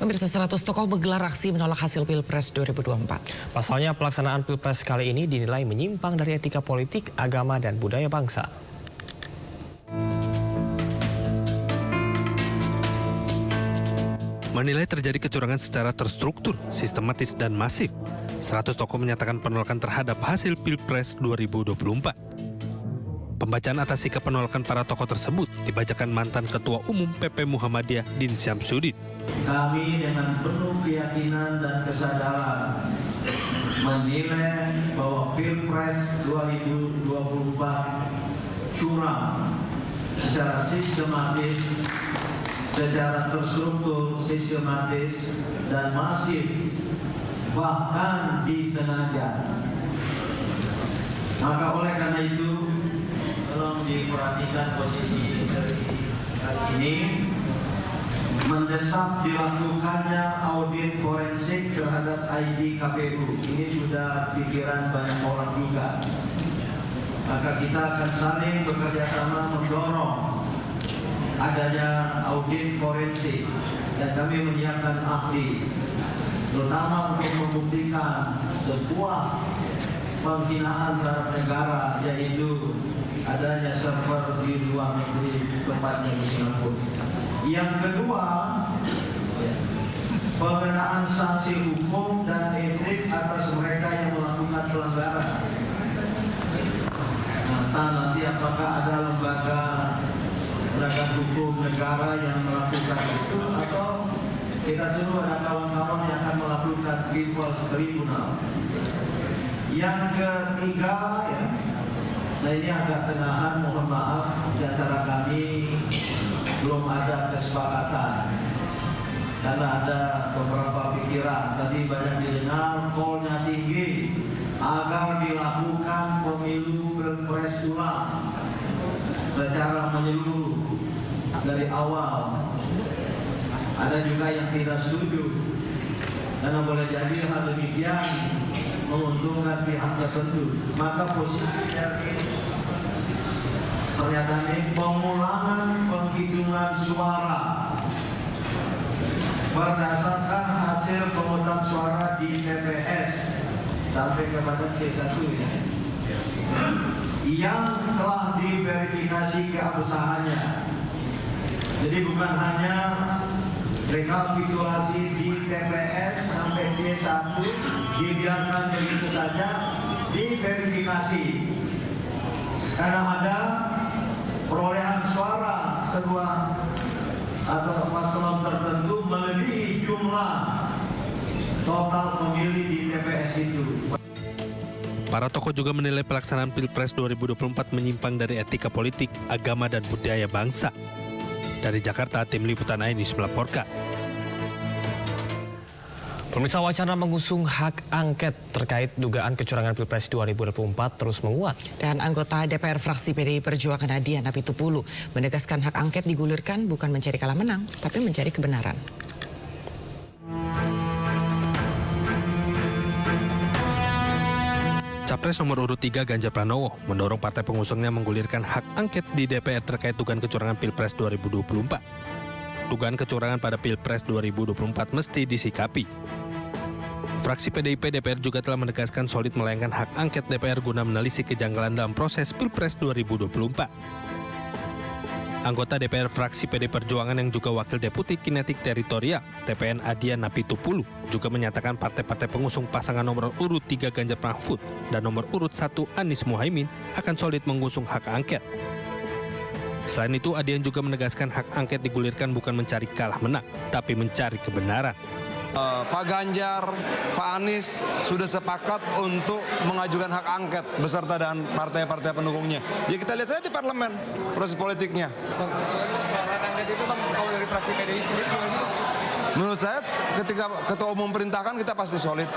Pemirsa, 100 tokoh menggelar aksi menolak hasil Pilpres 2024. Pasalnya pelaksanaan Pilpres kali ini dinilai menyimpang dari etika politik, agama, dan budaya bangsa. Menilai terjadi kecurangan secara terstruktur, sistematis, dan masif. 100 tokoh menyatakan penolakan terhadap hasil Pilpres 2024. Pembacaan atas sikap penolakan para tokoh tersebut dibacakan mantan Ketua Umum PP Muhammadiyah Din Syamsuddin. Kami dengan penuh keyakinan dan kesadaran menilai bahwa Pilpres 2024 curang secara sistematis, secara terstruktur, sistematis, dan masif, bahkan disengaja. Maka oleh karena itu, tolong diperhatikan posisi dari kali ini, mendesak dilakukannya audit forensik terhadap ID KPU. Ini sudah pikiran banyak orang juga. Maka kita akan saling bekerja sama mendorong adanya audit forensik, dan kami menyiapkan ahli, terutama untuk membuktikan sebuah penghinaan terhadap negara, yaitu adanya server di luar negeri, tempatnya di Singapura. Yang kedua, pengenaan sanksi hukum dan etik atas mereka yang melakukan pelanggaran. Nanti apakah ada lembaga penegak hukum negara yang melakukan itu, atau kita tunggu ada kawan-kawan yang akan melakukan People's Tribunal. Yang ketiga, nah ini agak tenahan, mohon maaf, di antara kami belum ada kesepakatan karena ada beberapa pikiran. Tadi banyak didengar call-nya tinggi agar dilakukan pemilu Pilpres ulang secara menyeluruh dari awal. Ada juga yang tidak setuju, karena boleh jadi hal demikian menguntungkan pihak tertentu. Maka posisi dari pernyataan ini, pemulangan penghitungan suara berdasarkan hasil pemungutan suara di TPS sampai kepada K1 yang telah diverifikasi keabsahannya. Jadi bukan hanya rekapitulasi di TPS sampai C1 dibiarkan begitu saja, diverifikasi karena ada perolehan suara sebuah atau paslon tertentu melebihi jumlah total pemilih di TPS itu. Para tokoh juga menilai pelaksanaan Pilpres 2024 menyimpang dari etika politik, agama, dan budaya bangsa. Dari Jakarta, Tim Liputan News melaporkan. Pemirsa, wacana mengusung hak angket terkait dugaan kecurangan Pilpres 2024 terus menguat. Dan anggota DPR fraksi PDI Perjuangan Adian Apitupulu menegaskan hak angket digulirkan bukan mencari kalah menang, tapi mencari kebenaran. Capres nomor urut 3 Ganjar Pranowo mendorong partai pengusungnya menggulirkan hak angket di DPR terkait dugaan kecurangan Pilpres 2024. Dugaan kecurangan pada Pilpres 2024 mesti disikapi. Fraksi PDIP DPR juga telah menegaskan solid melayangkan hak angket DPR guna menelisik kejanggalan dalam proses Pilpres 2024. Anggota DPR fraksi PD Perjuangan yang juga Wakil Deputi Kinetik Teritorial TPN Adian Apitupulu juga menyatakan partai-partai pengusung pasangan nomor urut 3 Ganjar Mahfud dan nomor urut 1 Anies Muhaimin akan solid mengusung hak angket. Selain itu, Adian juga menegaskan hak angket digulirkan bukan mencari kalah menang, tapi mencari kebenaran. Pak Ganjar, Pak Anies sudah sepakat untuk mengajukan hak angket beserta dengan partai-partai pendukungnya. Ya kita lihat saja di parlemen proses politiknya. Soal hak angket itu Bang, kalau dari fraksi PDI sendiri gimana sih? Menurut saya ketika Ketua Umum perintahkan kita pasti solid.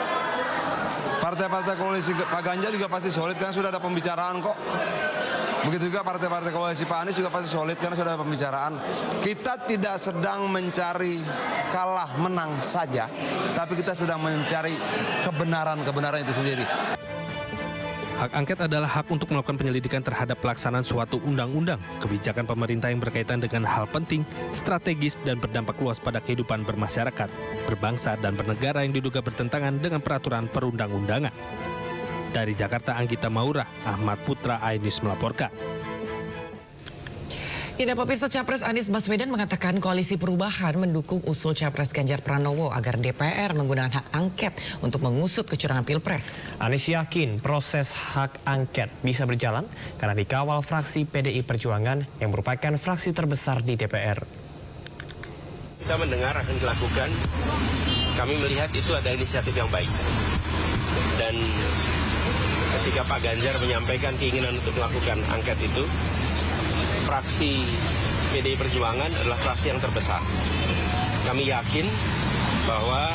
Partai-partai koalisi Pak Ganjar juga pasti solid karena sudah ada pembicaraan kok. Begitu juga partai-partai koalisi Pak Anies juga pasti solid karena sudah ada pembicaraan. Kita tidak sedang mencari kalah menang saja, tapi kita sedang mencari kebenaran itu sendiri. Hak angket adalah hak untuk melakukan penyelidikan terhadap pelaksanaan suatu undang-undang, kebijakan pemerintah yang berkaitan dengan hal penting, strategis, dan berdampak luas pada kehidupan bermasyarakat. berbangsa, dan bernegara yang diduga bertentangan dengan peraturan perundang-undangan. Dari Jakarta, Anggita Maura, Ahmad Putra, Ainis melaporkan. Tidak, pemirsa, Capres Anies Baswedan mengatakan Koalisi Perubahan mendukung usul Capres Ganjar Pranowo agar DPR menggunakan hak angket untuk mengusut kecurangan Pilpres. Anies yakin proses hak angket bisa berjalan karena dikawal fraksi PDI Perjuangan yang merupakan fraksi terbesar di DPR. Kita mendengar akan dilakukan, kami melihat itu ada inisiatif yang baik. Dan ketika Pak Ganjar menyampaikan keinginan untuk melakukan angket itu, fraksi PDI Perjuangan adalah fraksi yang terbesar. Kami yakin bahwa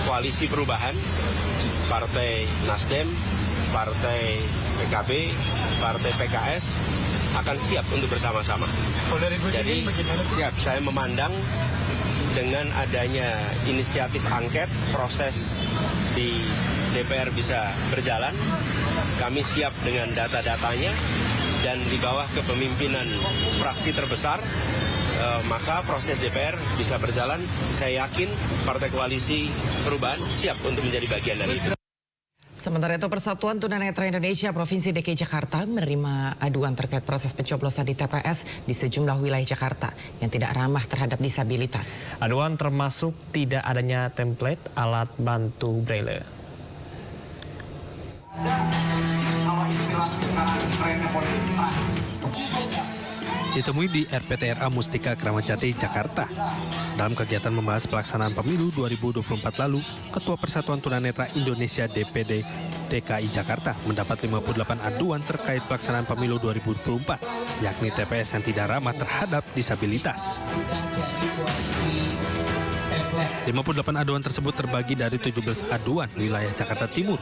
Koalisi Perubahan, Partai Nasdem, Partai PKB, Partai PKS akan siap untuk bersama-sama. Jadi siap, saya memandang dengan adanya inisiatif angket, proses di DPR bisa berjalan. Kami siap dengan data-datanya. Dan di bawah kepemimpinan fraksi terbesar, maka proses DPR bisa berjalan. Saya yakin Partai Koalisi Perubahan siap untuk menjadi bagian dari itu. Sementara itu, Persatuan Tunanetra Indonesia Provinsi DKI Jakarta menerima aduan terkait proses pencoblosan di TPS di sejumlah wilayah Jakarta yang tidak ramah terhadap disabilitas. Aduan termasuk tidak adanya template alat bantu braille. Ditemui di RPTRA Mustika Kramat Jati, Jakarta. Dalam kegiatan membahas pelaksanaan pemilu 2024 lalu, Ketua Persatuan Tunanetra Indonesia DPD DKI Jakarta mendapat 58 aduan terkait pelaksanaan pemilu 2024, yakni TPS yang tidak ramah terhadap disabilitas. 58 aduan tersebut terbagi dari 17 aduan wilayah Jakarta Timur,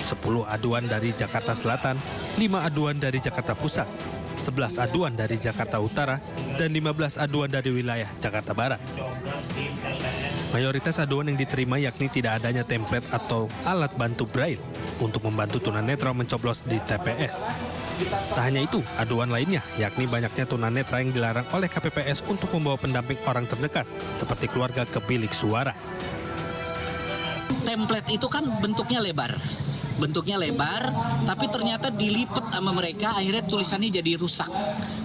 10 aduan dari Jakarta Selatan, 5 aduan dari Jakarta Pusat, 11 aduan dari Jakarta Utara, dan 15 aduan dari wilayah Jakarta Barat. Mayoritas aduan yang diterima yakni tidak adanya template atau alat bantu braille untuk membantu tunanetra mencoblos di TPS. Tak hanya itu, aduan lainnya yakni banyaknya tunanetra yang dilarang oleh KPPS untuk membawa pendamping orang terdekat seperti keluarga ke bilik suara. Template itu kan bentuknya lebar, tapi ternyata dilipat sama mereka, akhirnya tulisannya jadi rusak.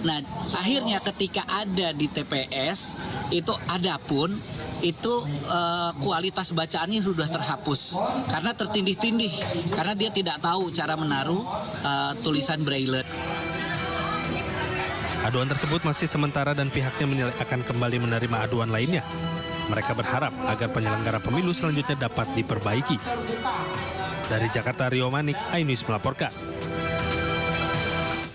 Nah, akhirnya ketika ada di TPS, itu ada pun, itu kualitas bacaannya sudah terhapus. Karena tertindih-tindih, karena dia tidak tahu cara menaruh tulisan braille. Aduan tersebut masih sementara dan pihaknya menilai akan kembali menerima aduan lainnya. Mereka berharap agar penyelenggara pemilu selanjutnya dapat diperbaiki. Dari Jakarta, Rio Manik, Ainis melaporkan.